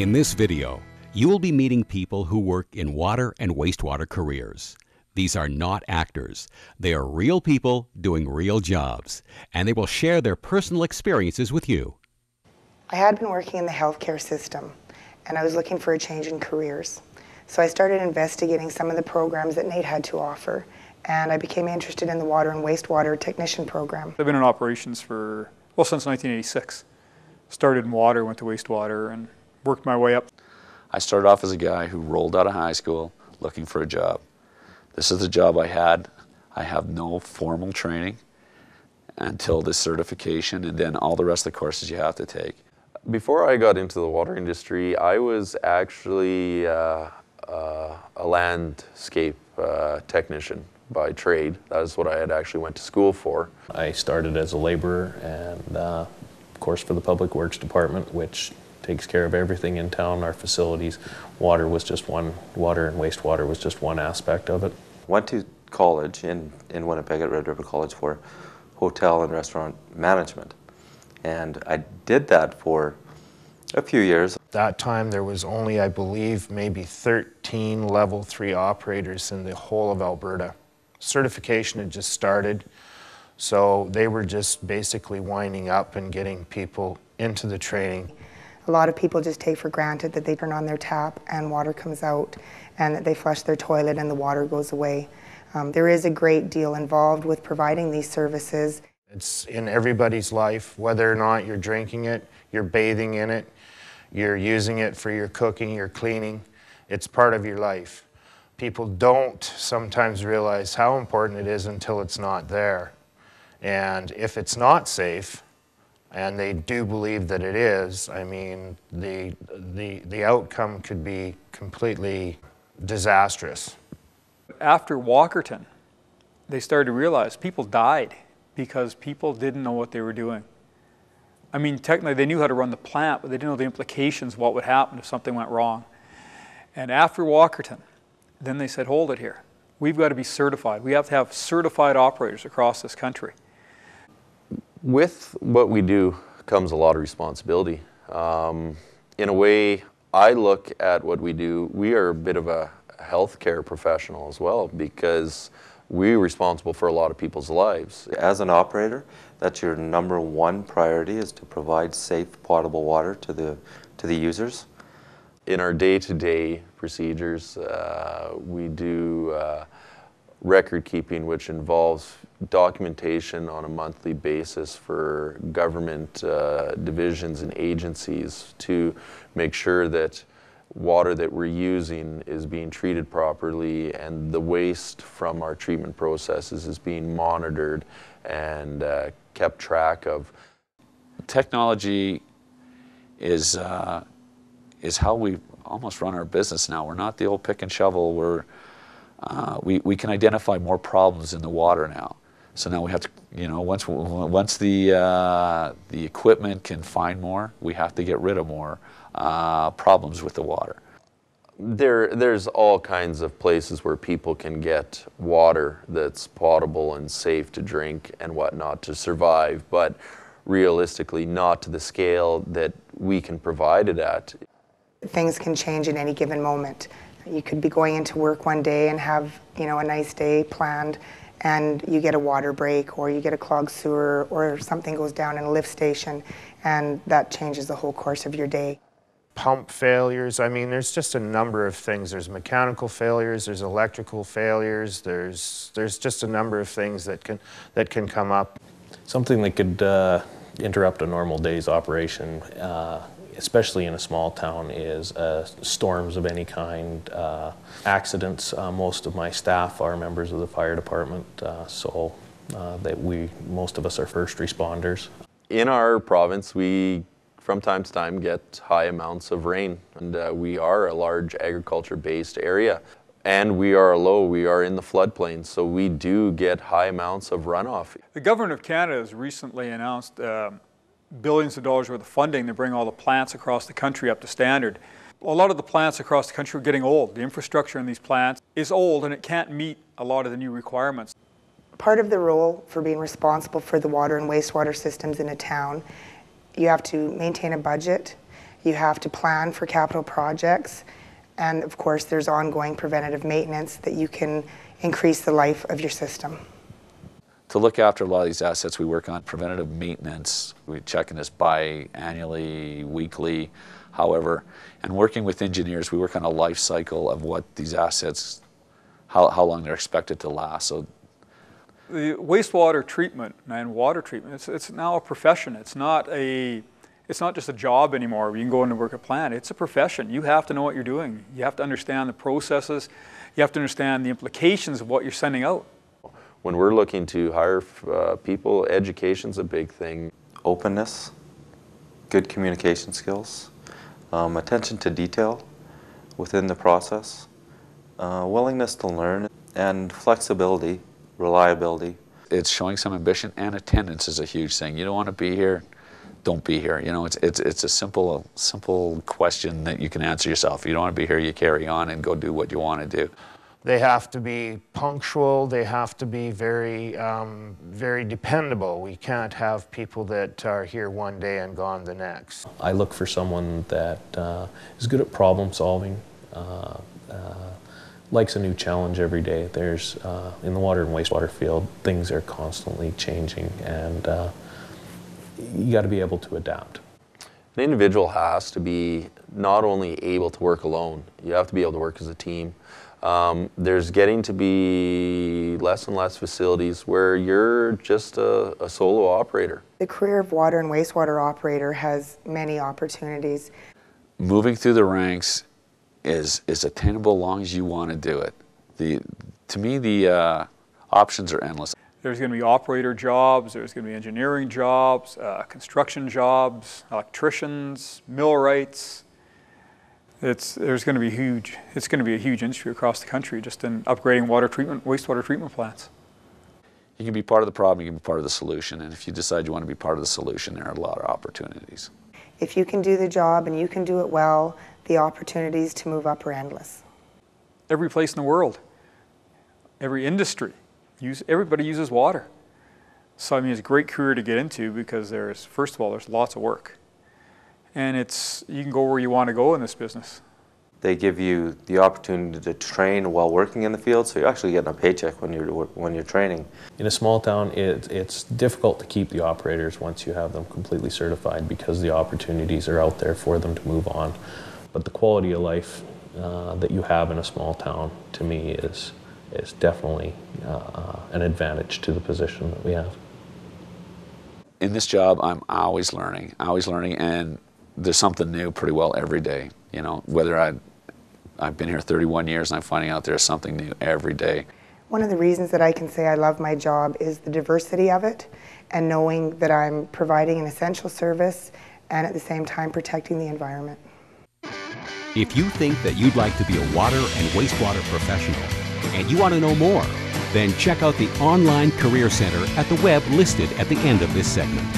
In this video, you will be meeting people who work in water and wastewater careers. These are not actors. They are real people doing real jobs, and they will share their personal experiences with you. I had been working in the healthcare system, and I was looking for a change in careers. So I started investigating some of the programs that NAIT had to offer, and I became interested in the water and wastewater technician program. I've been in operations for, since 1986. Started in water, went to wastewater, and worked my way up. I started off as a guy who rolled out of high school looking for a job. This is the job I had. I have no formal training until this certification, and then all the rest of the courses you have to take. Before I got into the water industry, I was actually a landscape technician by trade. That's what I had actually went to school for. I started as a laborer and of course for the Public Works Department, which takes care of everything in town, our facilities. Water and wastewater was just one aspect of it. Went to college in Winnipeg at Red River College for hotel and restaurant management. And I did that for a few years. At that time there was only, I believe, maybe 13 level 3 operators in the whole of Alberta. Certification had just started, so they were just basically winding up and getting people into the training. A lot of people just take for granted that they turn on their tap and water comes out, and that they flush their toilet and the water goes away. There is a great deal involved with providing these services. It's in everybody's life, whether or not you're drinking it, you're bathing in it, you're using it for your cooking, your cleaning. It's part of your life. People don't sometimes realize how important it is until it's not there. And if it's not safe, and they do believe that it is, I mean, the outcome could be completely disastrous. After Walkerton, they started to realize people died because people didn't know what they were doing. I mean, technically they knew how to run the plant, but they didn't know the implications of what would happen if something went wrong. And after Walkerton, then they said, hold it here. We've got to be certified. We have to have certified operators across this country. With what we do comes a lot of responsibility. In a way, I look at what we do, we are a bit of a healthcare professional as well, because we're responsible for a lot of people's lives. As an operator, that's your #1 priority, is to provide safe, potable water to the users. In our day-to-day procedures, we do record keeping, which involves documentation on a monthly basis for government divisions and agencies to make sure that water that we're using is being treated properly, and the waste from our treatment processes is being monitored and kept track of. Technology is how we almost run our business now. We're not the old pick and shovel. We can identify more problems in the water now. So now we have to, once the equipment can find more, we have to get rid of more problems with the water. There's all kinds of places where people can get water that's potable and safe to drink and whatnot to survive, but realistically not to the scale that we can provide it at. Things can change at any given moment. You could be going into work one day and have, a nice day planned, and you get a water break, or you get a clogged sewer, or something goes down in a lift station, and that changes the whole course of your day. Pump failures, I mean, there's just a number of things. There's mechanical failures, there's electrical failures, there's just a number of things that can come up. Something that could interrupt a normal day's operation, especially in a small town, is storms of any kind, accidents. Most of my staff are members of the fire department, so most of us are first responders. In our province, we from time to time get high amounts of rain, and we are a large agriculture-based area, and we are in the floodplain, so we do get high amounts of runoff. The Government of Canada has recently announced billions of dollars worth of funding to bring all the plants across the country up to standard. A lot of the plants across the country are getting old. The infrastructure in these plants is old, and it can't meet a lot of the new requirements. Part of the role for being responsible for the water and wastewater systems in a town, you have to maintain a budget, You have to plan for capital projects. And of course, there's ongoing preventative maintenance that you can increase the life of your system. To look after a lot of these assets, we work on preventative maintenance. We're checking this biannually, weekly, however. And working with engineers, we work on a life cycle of what these assets, how long they're expected to last. So the wastewater treatment and water treatment, it's now a profession. It's not just a job anymore. You can go in and work a plant. It's a profession. You have to know what you're doing. You have to understand the processes. You have to understand the implications of what you're sending out. When we're looking to hire people, education's a big thing. Openness, good communication skills, attention to detail within the process, willingness to learn, and flexibility, reliability. it's showing some ambition, and attendance is a huge thing. You don't want to be here, don't be here. You know, it's a simple question that you can answer yourself. If you don't want to be here, you carry on and go do what you want to do. They have to be punctual. They have to be very, very dependable. We can't have people that are here one day and gone the next. I look for someone that is good at problem solving, likes a new challenge every day. There's, in the water and wastewater field, things are constantly changing, and you got to be able to adapt. An individual has to be not only able to work alone, you have to be able to work as a team. There's getting to be less and less facilities where you're just a solo operator. The career of water and wastewater operator has many opportunities. Moving through the ranks is attainable as long as you want to do it. To me, the options are endless. There's going to be operator jobs, there's going to be engineering jobs, construction jobs, electricians, millwrights. It's going to be huge. It's going to be a huge industry across the country just in upgrading water treatment, wastewater treatment plants. You can be part of the problem, you can be part of the solution, and if you decide you want to be part of the solution, there are a lot of opportunities. If you can do the job and you can do it well, the opportunities to move up are endless. Every place in the world, every industry, everybody uses water. So I mean, it's a great career to get into because first of all, there's lots of work. And you can go where you want to go in this business. They give you the opportunity to train while working in the field, so you're actually getting a paycheck when you're training. In a small town, it's difficult to keep the operators once you have them completely certified because the opportunities are out there for them to move on. But the quality of life that you have in a small town, to me, is definitely an advantage to the position that we have. In this job, I'm always learning, and there's something new pretty well every day. You know, whether I've been here 31 years and I'm finding out there's something new every day. One of the reasons that I can say I love my job is the diversity of it and knowing that I'm providing an essential service and at the same time protecting the environment. If you think that you'd like to be a water and wastewater professional and you want to know more, then check out the online Career Center at the web listed at the end of this segment.